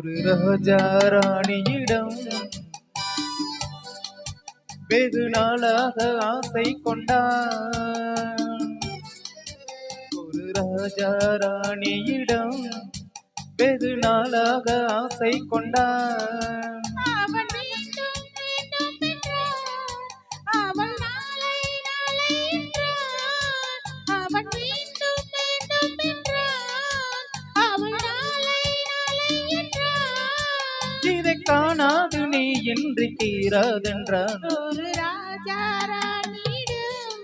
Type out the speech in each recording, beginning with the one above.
ஒரு ராஜா ராணியிடம் வெகு நாளாக ஆசை கொண்டான். ஒரு ராஜா ராணியிடம் வெகு நாளாக ஆசை கொண்டான். இதை காணாது நீ என்று தீராதென்றான். ஒரு ராஜா ராணியிடம்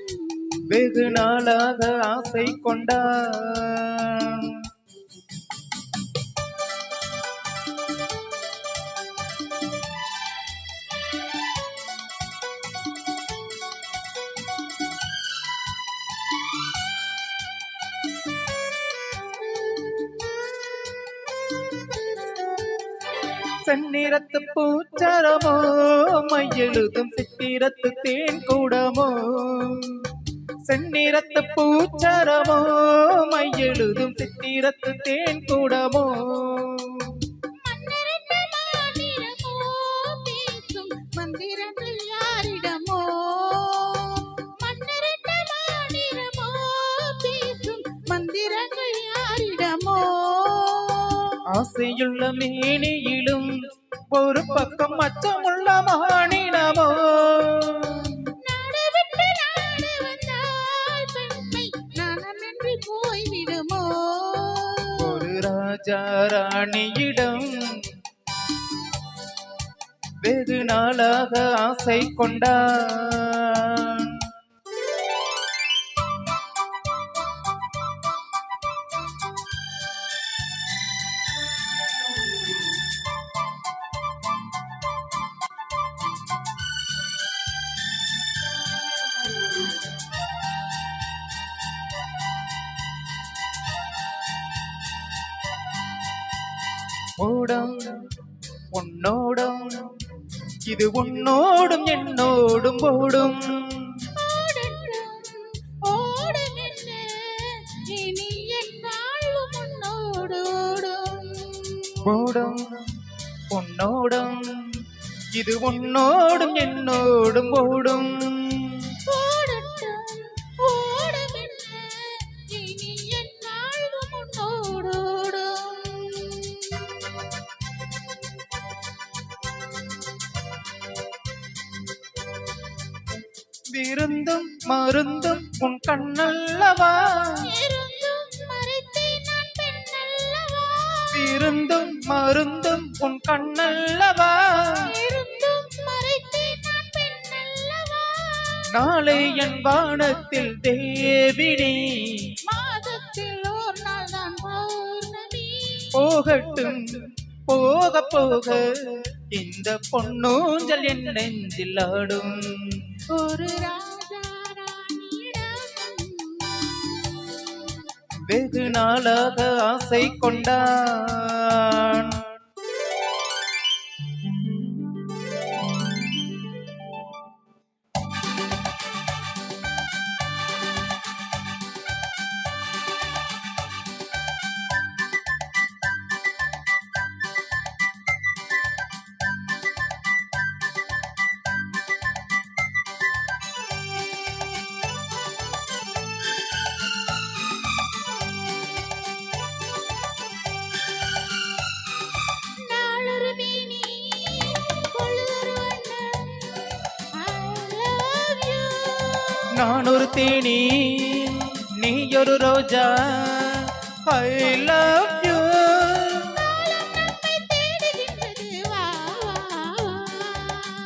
வெகு நாளாக ஆசை கொண்டான். செந்நிறத்து பூச்சரமோ மையெழுதும் சித்திரத்து தேன் கூடமோ. செந்நிறத்து பூச்சரமோ மையெழுதும் சித்திரத்து தேன் கூடமோ. மந்திரங்கள் யாரிடமோ பேசும் மந்திரங்கள் யாரிடமோ. ஆசையுள்ள மேனியிலும் ஒரு பக்கம் அச்சமுள்ள மானிடமோ. போய்விடுமோ. ஒரு ராஜா ராணியிடம் வெகு நாளாக ஆசை கொண்டான். ஓடம் உன்னோடும் இது உன்னோடும் என்னோடும் ஓடும். ஓடும் உன்னோடும் இது உன்னோடும் என்னோடும் ஓடும். விருந்தும் மருந்தும் உன் கண்ணல்லவா. விருந்தும் மருந்தும் உன் கண்ணல்லவா. நாளை என் வானத்தில் தேவினி மாதத்தில் ஒரு நாள் தான் பௌர்ணமி. போகட்டும் போக போக இந்த பொன்னூஞ்சல் என் நெஞ்சில் ஆடும். ஒரு ராஜா ராணியிடம் வெகு நாளாக ஆசை கொண்டான். நான் ஒரு தேனி நீ ஒரு ரோஜா. I love you.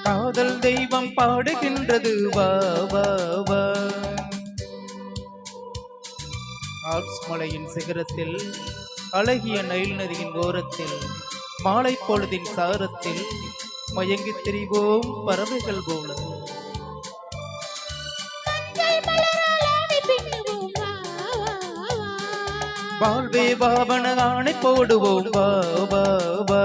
காதல் தெய்வம் பாடுகின்றது வா வா வா. ஆல்ப்ஸ் மலையின் சிகரத்தில் அழகிய நைல் நதியின் ஓரத்தில் மாலை பொழுதின் சாரத்தில் மயங்கித் திரிவோம் பறவைகள் போல. வாழ்வே பாவன ஆணை போடுவோம் வா வா வா.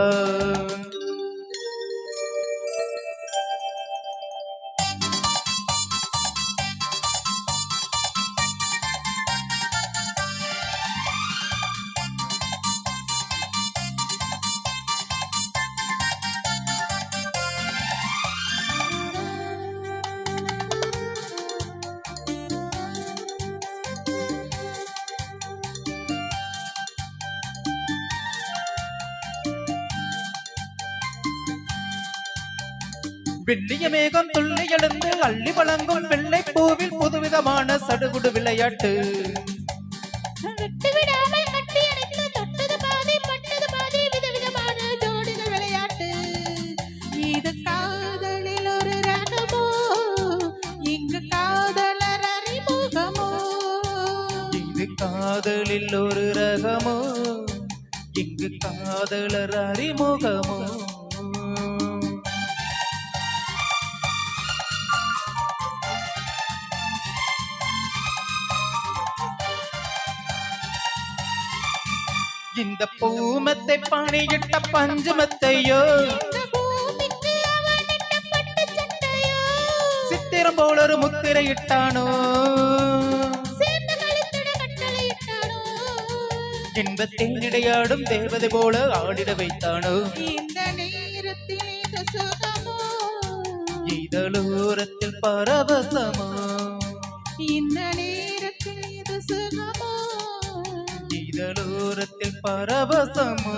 வெள்ளிய மேகம் துள்ளி எழுந்து அள்ளி வழங்கும் வெள்ளை பூவில் புதுவிதமான சடுகுடு விளையாட்டு விட்டு விடாமல் கட்டி அணைத்து தொட்டது பாதி பட்டது பாதி விதவிதமான ஜோடிகள் விளையாட்டு இது காதலில் ஒரு ரகமோ இங்கு காதலர் அறிமுகமோ இது காதலில் ஒரு ரகமோ இங்கு காதலர் அறிமுகமோ இந்த பூமத்தை பணியிட்ட பஞ்சமத்தையோ இந்த பூமிக்கு அவனிட்ட பட்டு சட்டையோ சித்திரம் போல ஒரு முத்திரை இட்டானோ சேர்ந்து கழித்திட கட்டளையிட்டானோ இன்பத்தில் இடையாடும் தேவதை போல ஆடிட வைத்தானோ இந்த நேரத்தில் இது சுகமோ இதழோரத்தில் பரவசமோ இந்த நேரத்தில் இது சுகமோ இதழோரத்தில் பரவசமோ